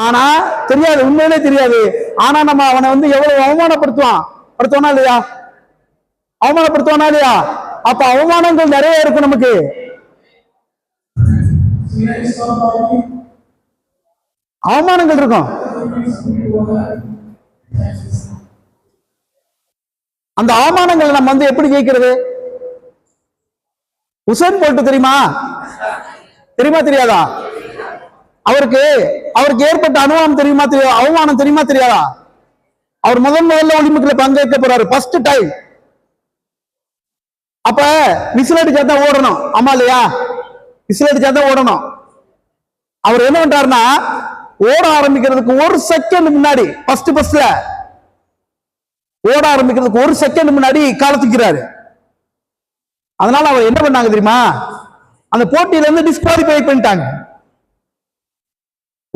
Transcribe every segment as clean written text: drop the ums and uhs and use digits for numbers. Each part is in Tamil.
ஆனா தெரியாது, உண்மையிலே தெரியாது. ஆனா நம்ம அவனை வந்து எவ்வளவு அவமானப்படுத்துவானா இல்லையா? அவமானப்படுத்துவானா இல்லையா? அப்ப அவமானங்கள் நிறைய இருக்கும் நமக்கு. அவமானங்கள் இருக்கும். அந்த அவமானங்கள் நம்ம வந்து எப்படி ஜெயிக்கிறது? உசேன் போல்ட் தெரியுமா? தெரியாதா? அவருக்கு ஏற்பட்ட அனுபவம் தெரியுமா? அவமானம் தெரியுமா தெரியாதா? அவர் முதல்ல ஒலிம்பிக்ல பங்கேற்க போறாரு, ஃபர்ஸ்ட் டைம். அப்ப விசில் அடிச்சா தான் ஓடணும், ஆமா இல்லையா? விசில் அடிச்சா தான் ஓடணும். அவர் என்ன பண்றாருன்னா, ஓட ஆரம்பிக்கிறதுக்கு ஒரு செகண்ட் முன்னாடி, ஃபர்ஸ்ட்ல ஓட ஆரம்பிக்கிறதுக்கு ஒரு செகண்ட் முன்னாடி காலத்துக்கிறாரு. அதனால அவர் என்ன பண்ணாங்க தெரியுமா? அந்த போட்டியில இருந்து டிஸ்குவாலிஃபை பண்ணிட்டாங்க.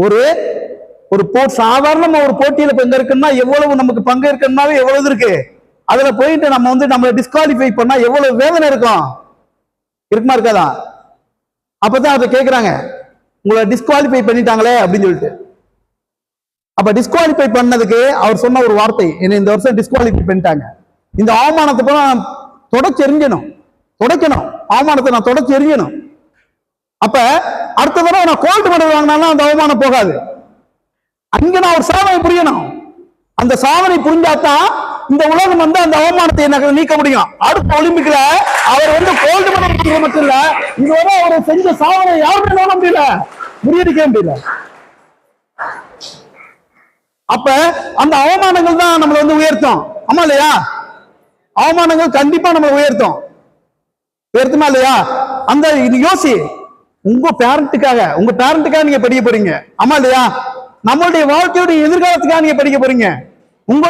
ஒரு சாதாரண ஒரு போட்டியில பங்கேற்கணும்னா எவ்வளவு நமக்கு பங்கேற்கணும்னாவே எவ்வளவு இருக்கு. அதுல போயிட்டு நம்ம வந்து நம்மளை டிஸ்குவாலிஃபை பண்ணா எவ்வளவு வேதனை இருக்கும், இருக்குமா இருக்காதா? அப்பதான் அதை கேட்கிறாங்க, உங்களை டிஸ்குவாலிஃபை பண்ணிட்டாங்களே அப்படின்னு சொல்லிட்டு. அப்ப டிஸ்குவாலிஃபை பண்ணதுக்கு அவர் சொன்ன ஒரு வார்த்தை, என்ன இந்த வருஷம் டிஸ்குவாலிஃபை பண்ணிட்டாங்க, இந்த அவமானத்தை போல நான் துடைக்கணும், அவமானத்தை நான் தொடச்சு எறியணும். அப்ப அடுத்த தடவை நான் கோல்டு மெடல் வாங்கினாலும் அந்த அவமானம் போகாது. அங்க நான் ஒரு சாதனை புரியணும். அந்த சாதனை புரிஞ்சாதான் இந்த உலகம் வந்து அந்த அவமானத்தை எனக்கு நீக்க முடியும். அடுத்த ஒலிம்பிக்ல அவர் வந்து கோல்டு மெடல் மட்டும் இல்ல, இதுவரை அவர் செஞ்ச சாதனை யாருமே நோக்க முடியல, முறியடிக்க முடியல. அப்ப அந்த அவமானங்கள் தான் நம்மளை வந்து உயர்த்தும், ஆமா இல்லையா? அவமானங்கள் கண்டிப்பா நம்மளை உயர்த்துமா இல்லையா? அந்த யோசி, உங்க பேரண்ட்டுக்காக நீங்க படிக்க போறீங்க, ஆமா இல்லையா? நம்மளுடைய வாழ்க்கையுடைய எதிர்காலத்துக்காக நீங்க படிக்க போறீங்க. உங்க